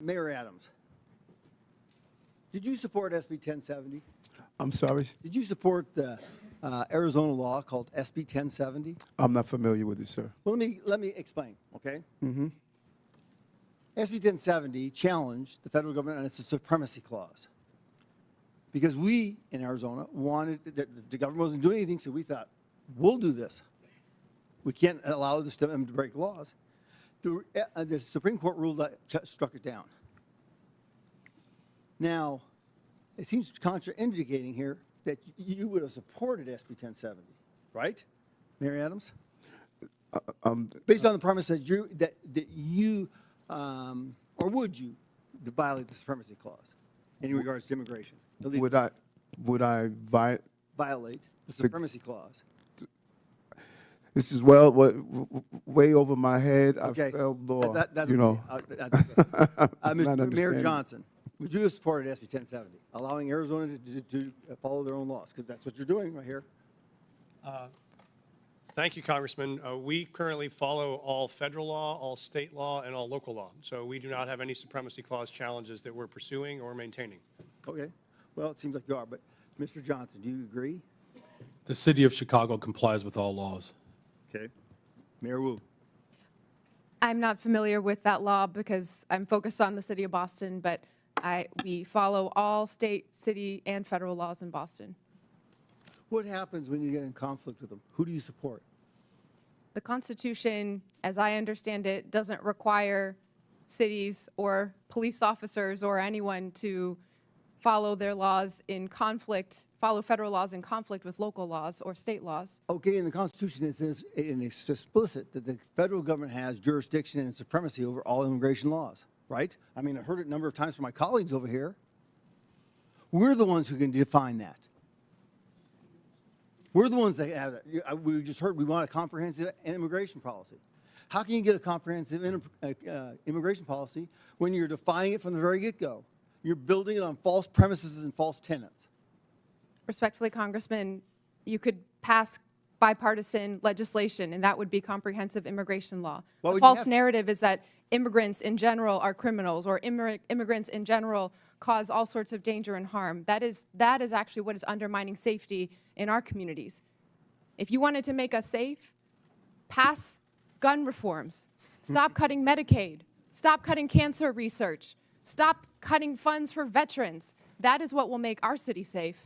Mayor Adams, did you support SB 1070? I'm sorry? Did you support the Arizona law called SB 1070? I'm not familiar with it, sir. Well, let me explain, okay? SB 1070 challenged the federal government on its supremacy clause because we in Arizona wanted the government wasn't doing anything, so we thought we'll do this. We can't allow them to break laws. The Supreme Court ruled that struck it down. Now, it seems contraindicating here that you would have supported SB 1070, right, Mayor Adams? Based on the premise that you or would you violate the supremacy clause in regards to immigration? Would I Violate the supremacy clause? This is way over my head. Okay. I failed law. That's you know. That's okay. Mayor understanding. Johnson, would you have supported SB 1070, allowing Arizona to follow their own laws? Because that's what you're doing right here. Thank you, Congressman. We currently follow all federal law, all state law, and all local law. So we do not have any supremacy clause challenges that we're pursuing or maintaining. Okay. Well, it seems like you are. But Mr. Johnson, do you agree? The city of Chicago complies with all laws. Okay. Mayor Wu. I'm not familiar with that law because I'm focused on the city of Boston, but we follow all state, city, and federal laws in Boston. What happens when you get in conflict with them? Who do you support? The Constitution, as I understand it, doesn't require cities or police officers or anyone to follow their laws in conflict, follow federal laws in conflict with local laws or state laws. Okay, in the Constitution it says, and it's explicit, that the federal government has jurisdiction and supremacy over all immigration laws, right? I mean, I've heard it a number of times from my colleagues over here. We're the ones who can define that. We're the ones that have that. We just heard we want a comprehensive immigration policy. How can you get a comprehensive immigration policy when you're defining it from the very get-go? You're building it on false premises and false tenets. Respectfully, Congressman, you could pass bipartisan legislation, and that would be comprehensive immigration law. The false narrative is that immigrants in general are criminals, or immigrants in general cause all sorts of danger and harm. That is actually what is undermining safety in our communities. If you wanted to make us safe, pass gun reforms. Stop cutting Medicaid. Stop cutting cancer research. Stop cutting funds for veterans. That is what will make our city safe.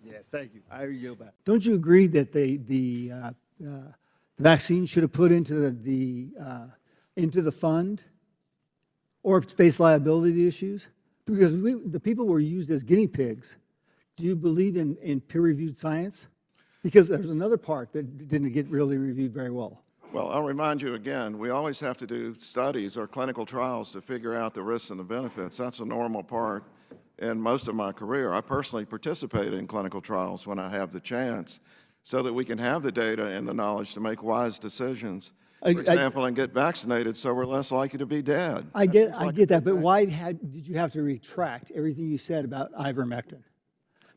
Yes, thank you. I yield back. Don't you agree that the vaccine should have put into the fund or face liability issues? Because the people were used as guinea pigs. Do you believe in peer-reviewed science? Because there's another part that didn't get really reviewed very well. Well, I'll remind you again, we always have to do studies or clinical trials to figure out the risks and the benefits. That's a normal part in most of my career. I personally participate in clinical trials when I have the chance so that we can have the data and the knowledge to make wise decisions. For example, and get vaccinated so we're less likely to be dead. I get that, but why did you have to retract everything you said about ivermectin?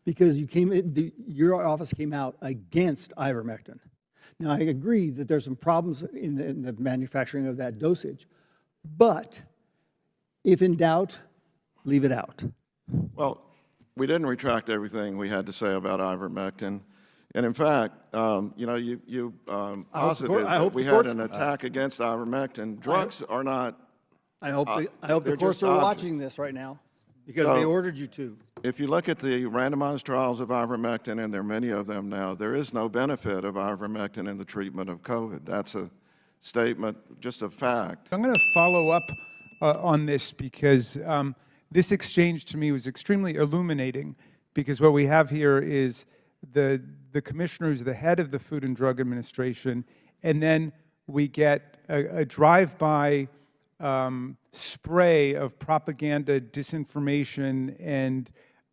Because your office came out against ivermectin. Now, I agree that there's some problems in the manufacturing of that dosage, but if in doubt, leave it out. Well, we didn't retract everything we had to say about ivermectin. And in fact, you posited that we had an attack against ivermectin. Drugs are not. I hope the courts are watching this right now because they ordered you to. If you look at the randomized trials of ivermectin, and there are many of them now, there is no benefit of ivermectin in the treatment of COVID. That's a statement, just a fact. I'm going to follow up on this because this exchange to me was extremely illuminating, because what we have here is the commissioner who's the head of the Food and Drug Administration, and then we get a drive-by spray of propaganda, disinformation, and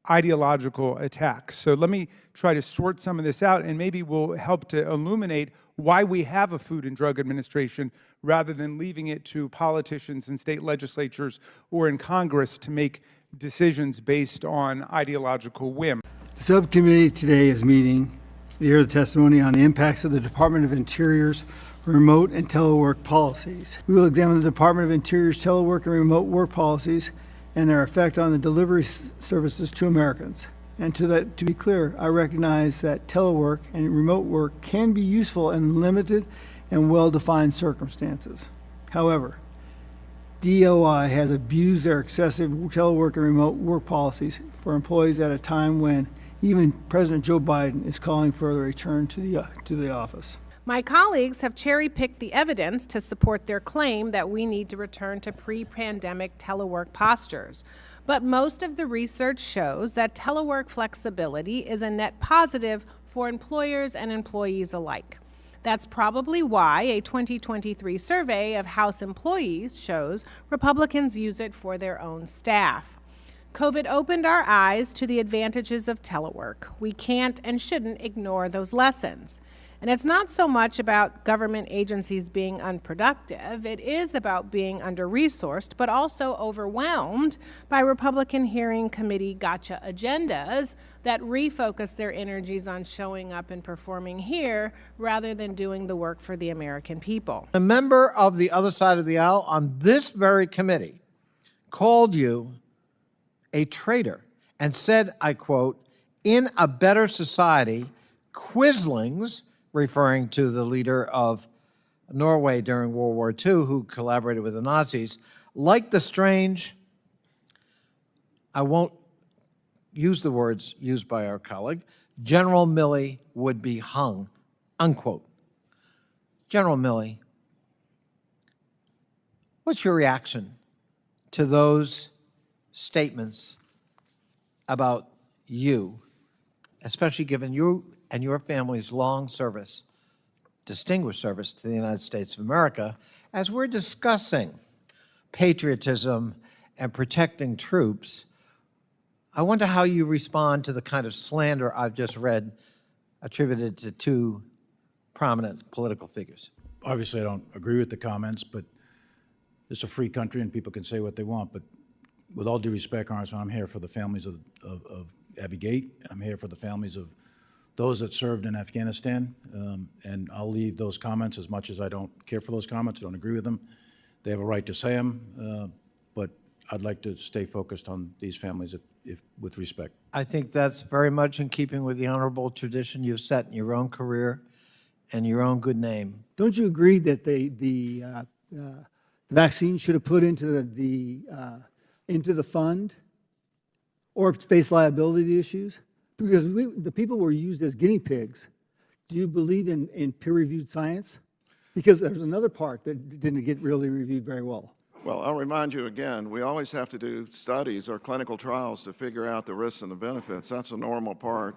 ideological attacks. So let me try to sort some of this out, and maybe we'll help to illuminate why we have a Food and Drug Administration rather than leaving it to politicians in state legislatures or in Congress to make decisions based on ideological whim. The subcommittee today is meeting to hear the testimony on the impacts of the Department of Interior's remote and telework policies. We will examine the Department of Interior's telework and remote work policies and their effect on the delivery services to Americans. And to be clear, I recognize that telework and remote work can be useful in limited and well-defined circumstances. However, DOI has abused their excessive telework and remote work policies for employees at a time when even President Joe Biden is calling for a return to the office. My colleagues have cherry-picked the evidence to support their claim that we need to return to pre-pandemic telework postures. But most of the research shows that telework flexibility is a net positive for employers and employees alike. That's probably why a 2023 survey of House employees shows Republicans use it for their own staff. COVID opened our eyes to the advantages of telework. We can't and shouldn't ignore those lessons. And it's not so much about government agencies being unproductive. It is about being under-resourced, but also overwhelmed by Republican hearing committee gotcha agendas that refocus their energies on showing up and performing here rather than doing the work for the American people. A member of the other side of the aisle on this very committee called you a traitor and said, I quote, "In a better society, Quislings," referring to the leader of Norway during World War II who collaborated with the Nazis, "like the strange," I won't use the words used by our colleague, "General Milley would be hung," unquote. General Milley, what's your reaction to those statements about you, especially given you and your family's long service, distinguished service to the United States of America, as we're discussing patriotism and protecting troops? I wonder how you respond to the kind of slander I've just read attributed to two prominent political figures. Obviously, I don't agree with the comments, but it's a free country and people can say what they want. But with all due respect, Congressman, I'm here for the families of Abbey Gate. I'm here for the families of those that served in Afghanistan, and I'll leave those comments, as much as I don't care for those comments, I don't agree with them. They have a right to say them, but I'd like to stay focused on these families if with respect. I think that's very much in keeping with the honorable tradition you've set in your own career and your own good name. Don't you agree that the vaccine should have put into the fund or face liability issues? Because the people were used as guinea pigs. Do you believe in peer-reviewed science? Because there's another part that didn't get really reviewed very well. Well, I'll remind you again, we always have to do studies or clinical trials to figure out the risks and the benefits. That's a normal part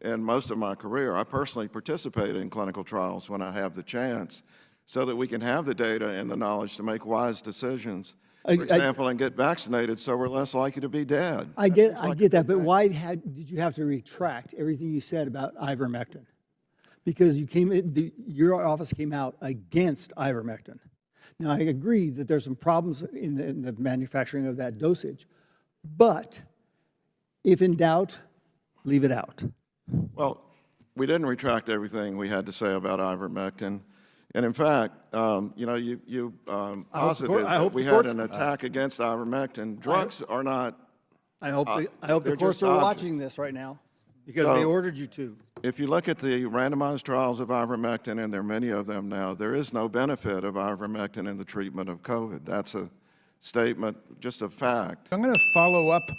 in most of my career. I personally participate in clinical trials when I have the chance so that we can have the data and the knowledge to make wise decisions. For example, and get vaccinated so we're less likely to be dead. I get that, but why did you have to retract everything you said about ivermectin? Because your office came out against ivermectin. Now, I agree that there's some problems in the manufacturing of that dosage, but if in doubt, leave it out. Well, we didn't retract everything we had to say about ivermectin. And in fact, you posited that we had an attack against ivermectin. Drugs are not. I hope the courts are watching this right now because they ordered you to. If you look at the randomized trials of ivermectin, and there are many of them now, there is no benefit of ivermectin in the treatment of COVID. That's a statement, just a fact. I'm going to follow up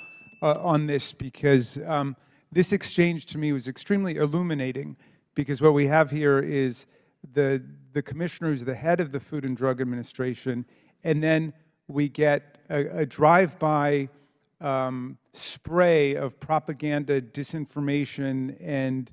on this because this exchange to me was extremely illuminating, because what we have here is the commissioner who's the head of the Food and Drug Administration, and then we get a drive-by spray of propaganda, disinformation, and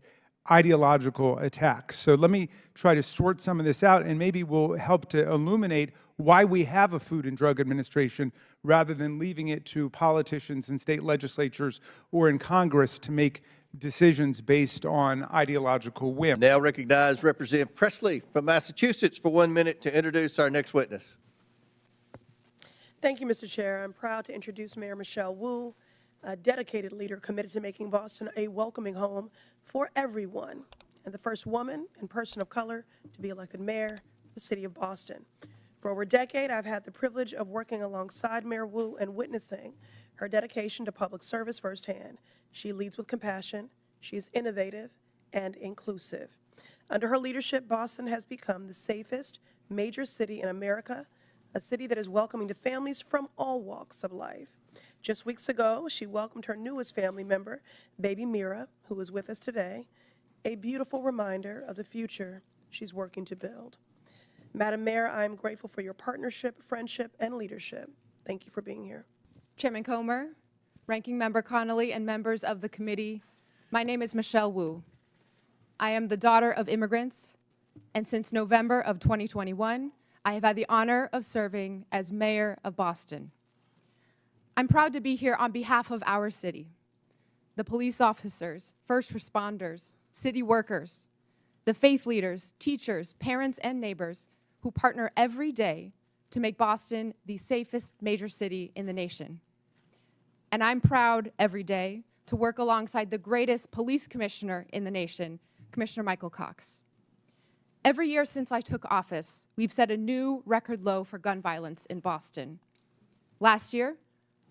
ideological attacks. So let me try to sort some of this out, and maybe we'll help to illuminate why we have a Food and Drug Administration rather than leaving it to politicians in state legislatures or in Congress to make decisions based on ideological whim. Now recognize Representative Presley from Massachusetts for 1 minute to introduce our next witness. Thank you, Mr. Chair. I'm proud to introduce Mayor Michelle Wu, a dedicated leader committed to making Boston a welcoming home for everyone, and the first woman and person of color to be elected mayor the city of Boston. For over a decade, I've had the privilege of working alongside Mayor Wu and witnessing her dedication to public service firsthand. She leads with compassion, she is innovative and inclusive. Under her leadership, Boston has become the safest major city in America, a city that is welcoming to families from all walks of life. Just weeks ago, she welcomed her newest family member, baby Mira, who is with us today, a beautiful reminder of the future she's working to build. Madam Mayor, I am grateful for your partnership, friendship, and leadership. Thank you for being here. Chairman Comer, Ranking Member Connolly, and members of the committee, my name is Michelle Wu. I am the daughter of immigrants, and since November of 2021, I have had the honor of serving as mayor of Boston. I'm proud to be here on behalf of our city, the police officers, first responders, city workers, the faith leaders, teachers, parents, and neighbors who partner every day to make Boston the safest major city in the nation. And I'm proud every day to work alongside the greatest police commissioner in the nation, Commissioner Michael Cox. Every year since I took office, we've set a new record low for gun violence in Boston. Last year,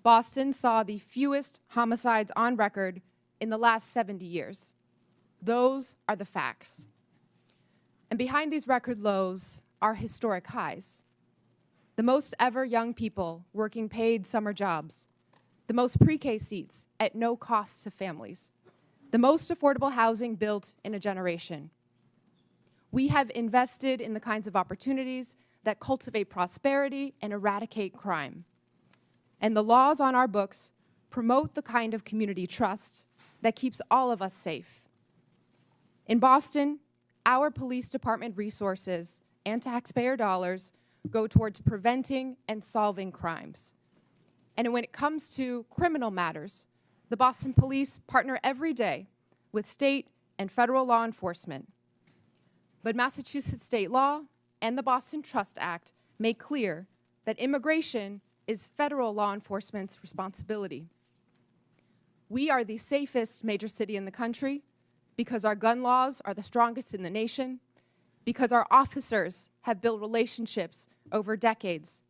Boston saw the fewest homicides on record in the last 70 years. Those are the facts. And behind these record lows are historic highs. The most ever young people working paid summer jobs, the most pre-K seats at no cost to families, the most affordable housing built in a generation. We have invested in the kinds of opportunities that cultivate prosperity and eradicate crime. And the laws on our books promote the kind of community trust that keeps all of us safe. In Boston, our police department resources and taxpayer dollars go towards preventing and solving crimes. And when it comes to criminal matters, the Boston Police partner every day with state and federal law enforcement. But Massachusetts state law and the Boston Trust Act make clear that immigration is federal law enforcement's responsibility. We are the safest major city in the country because our gun laws are the strongest in the nation, because our officers have built relationships over decades,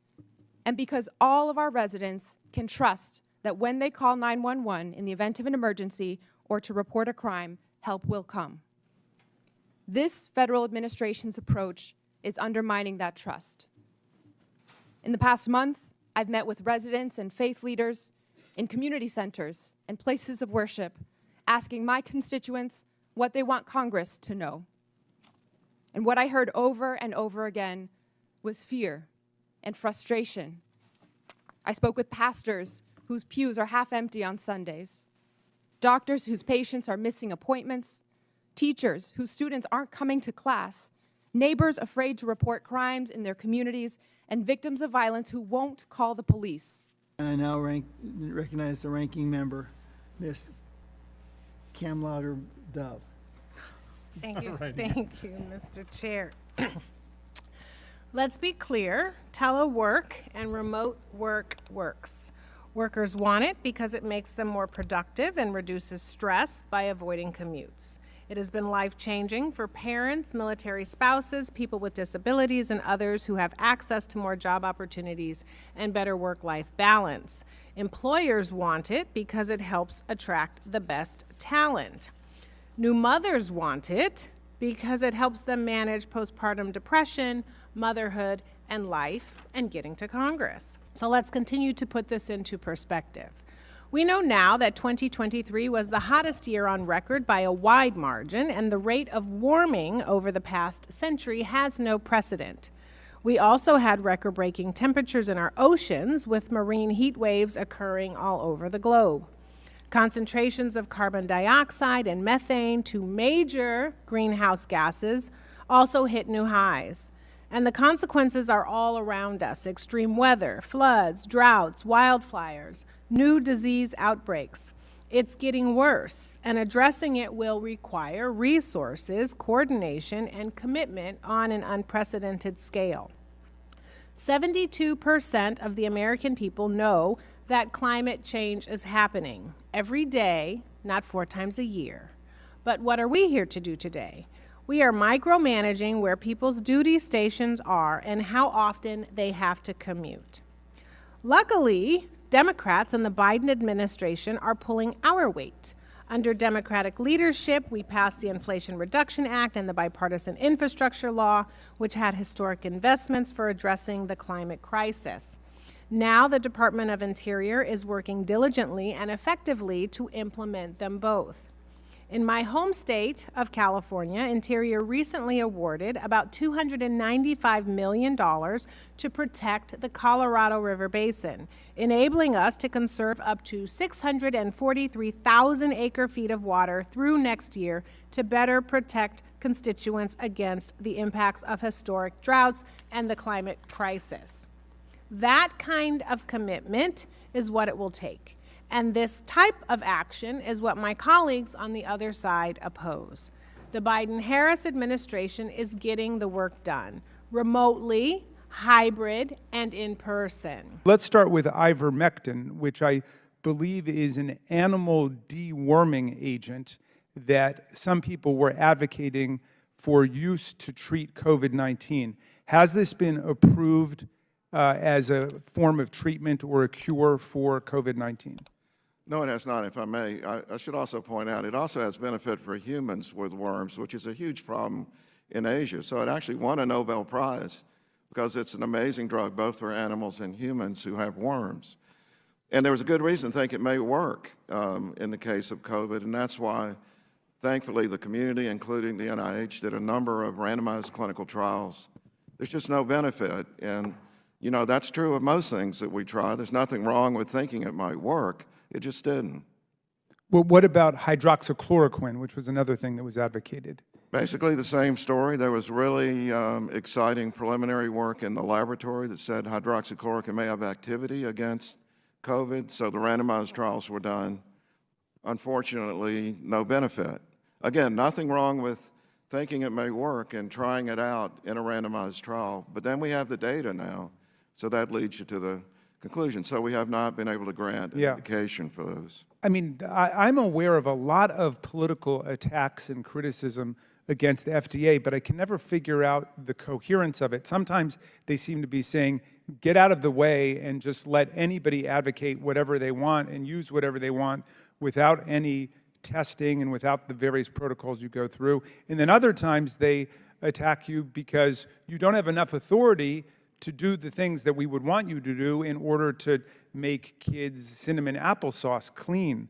and because all of our residents can trust that when they call 911 in the event of an emergency or to report a crime, help will come. This federal administration's approach is undermining that trust. In the past month, I've met with residents and faith leaders in community centers and places of worship, asking my constituents what they want Congress to know. And what I heard over and over again was fear and frustration. I spoke with pastors whose pews are half empty on Sundays, doctors whose patients are missing appointments, teachers whose students aren't coming to class, neighbors afraid to report crimes in their communities, and victims of violence who won't call the police. And I now recognize the ranking member, Ms. Kamlager Dove. Thank you. Thank you, Mr. Chair. Let's be clear, telework and remote work works. Workers want it because it makes them more productive and reduces stress by avoiding commutes. It has been life-changing for parents, military spouses, people with disabilities, and others who have access to more job opportunities and better work-life balance. Employers want it because it helps attract the best talent. New mothers want it because it helps them manage postpartum depression, motherhood, and life, and getting to Congress. So let's continue to put this into perspective. We know now that 2023 was the hottest year on record by a wide margin, and the rate of warming over the past century has no precedent. We also had record-breaking temperatures in our oceans, with marine heat waves occurring all over the globe. Concentrations of carbon dioxide and methane, two major greenhouse gases, also hit new highs. And the consequences are all around us: extreme weather, floods, droughts, wildfires, new disease outbreaks. It's getting worse, and addressing it will require resources, coordination, and commitment on an unprecedented scale. 72% of the American people know that climate change is happening every day, not 4 times a year. But what are we here to do today? We are micromanaging where people's duty stations are and how often they have to commute. Luckily, Democrats and the Biden administration are pulling our weight. Under Democratic leadership, we passed the Inflation Reduction Act and the Bipartisan Infrastructure Law, which had historic investments for addressing the climate crisis. Now the Department of Interior is working diligently and effectively to implement them both. In my home state of California, Interior recently awarded about $295 million to protect the Colorado River Basin, enabling us to conserve up to 643,000 acre-feet of water through next year to better protect constituents against the impacts of historic droughts and the climate crisis. That kind of commitment is what it will take. And this type of action is what my colleagues on the other side oppose. The Biden-Harris administration is getting the work done, remotely, hybrid, and in person. Let's start with ivermectin, which I believe is an animal deworming agent that some people were advocating for use to treat COVID-19. Has this been approved as a form of treatment or a cure for COVID-19? No, it has not, if I may. I should also point out, it also has benefit for humans with worms, which is a huge problem in Asia. So it actually won a Nobel Prize because it's an amazing drug, both for animals and humans who have worms. And there was a good reason to think it may work in the case of COVID, and that's why, thankfully, the community, including the NIH, did a number of randomized clinical trials. There's just no benefit, and you know, that's true of most things that we try. There's nothing wrong with thinking it might work. It just didn't. Well, what about hydroxychloroquine, which was another thing that was advocated? Basically the same story. There was really exciting preliminary work in the laboratory that said hydroxychloroquine may have activity against COVID, so the randomized trials were done. Unfortunately, no benefit. Again, nothing wrong with thinking it may work and trying it out in a randomized trial, but then we have the data now, so that leads you to the conclusion. So we have not been able to grant an indication for those. I mean, I'm aware of a lot of political attacks and criticism against the FDA, but I can never figure out the coherence of it. Sometimes they seem to be saying, get out of the way and just let anybody advocate whatever they want and use whatever they want without any testing and without the various protocols you go through. And then other times they attack you because you don't have enough authority to do the things that we would want you to do in order to make kids' cinnamon applesauce clean.